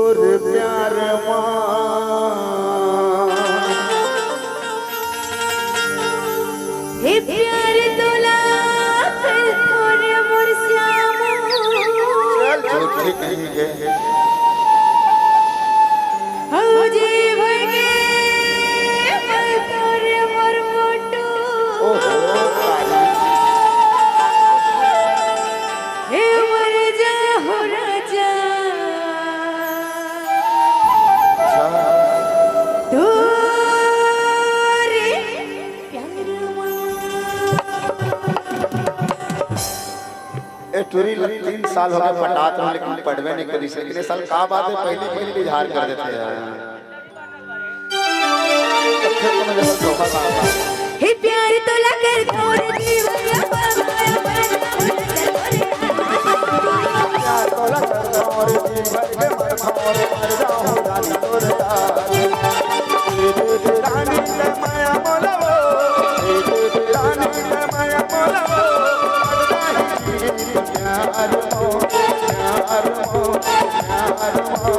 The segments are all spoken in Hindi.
तोर प्यार हे प्यार तोला तोर मोर श्याम चल ठीक है हो जे भगे तोर मोर मोटू हे मर जा हो राजा टूरी 3 साल हो गए पटात रहो लेकिन पढ़वे नहीं करी से साल का बात है पहले इजहार कर देते हैं हे प्यार तो लगर थोड़े दीवाना तो लगर और जी भर के मर जाऊं रानी तोरे रानी के माया बोलवो रानी के माया बोलवो प्यार हो प्यार हो प्यार हो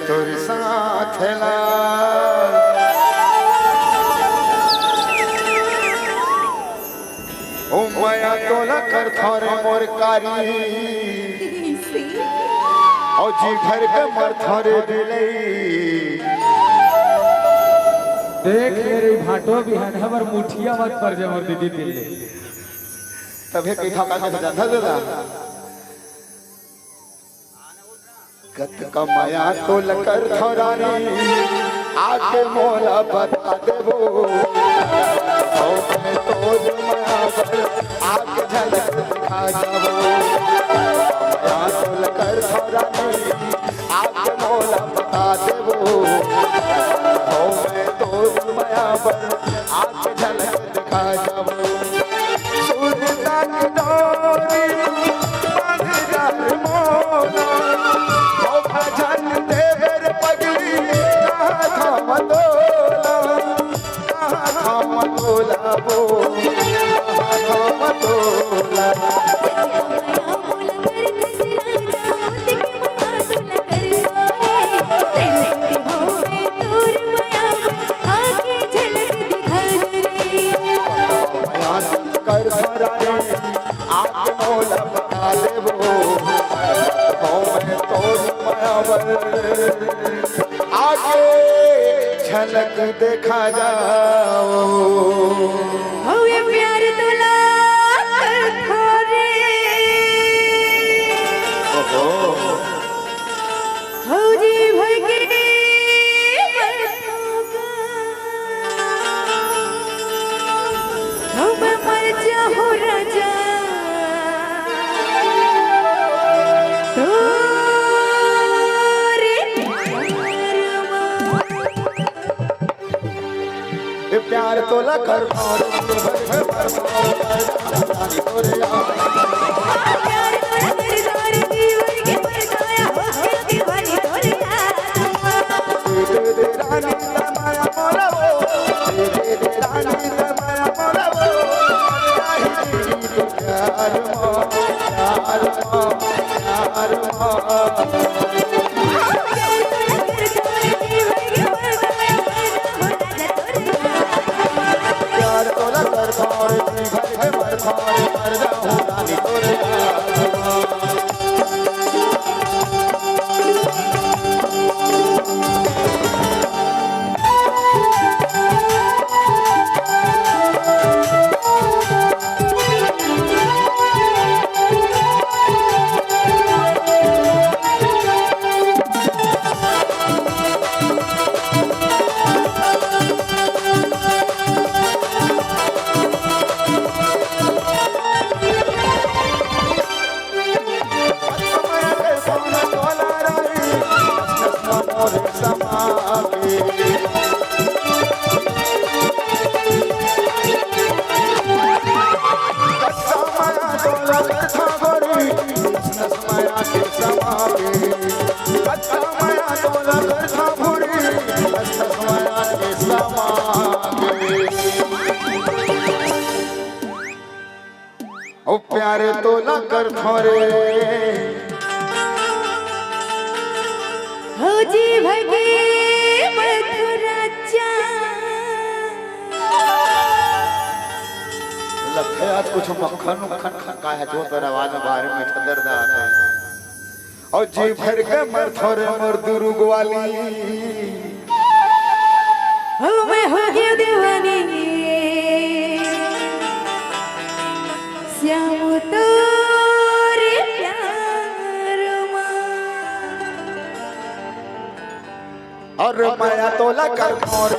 तोर साथ ला ओ माया तोला कर थोरे मोर कारी ओ जी घर के मर थोरे दिलई देख मेरे भाटो भी है हमर मुठिया मत पर जे मोर दीदी दिल ले तबे कथा का जानता दादा कत का माया तो लकर थोरानी आके मोला बता देबो में तोर माया पर आके झलक दिखा जाबो माया तो लकर थोरानी आके मोला बता देबो में तोर माया पर आके झलक दिखा जाबो सुरता की डोरी बांध जा मोला भजन देवर पगली कहाँ था मतोला वो कहाँ था मतोला कर आप मोला बता देबो मैं तो मायावर आगे झलक देखा जाओ। हुए प्यार तुला थारे हौजी भगे हम मर जाओ राजा प्यार तोला कर और प्यारे तोला कर थोरे हौजी भगे मथुराचा लगता है आज कुछ मक्खन उक्खन खा है जो तेरा आवाज में बाहर में दर्द आता है। और जी भर के मर थोरे मर दुरुग वाली हो मैं हो गया दीवानी श्याम तोरे प्यार और माया तोला कर और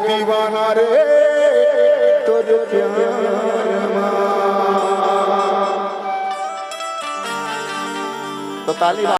दीवाना रे तोरे प्यार तो ताली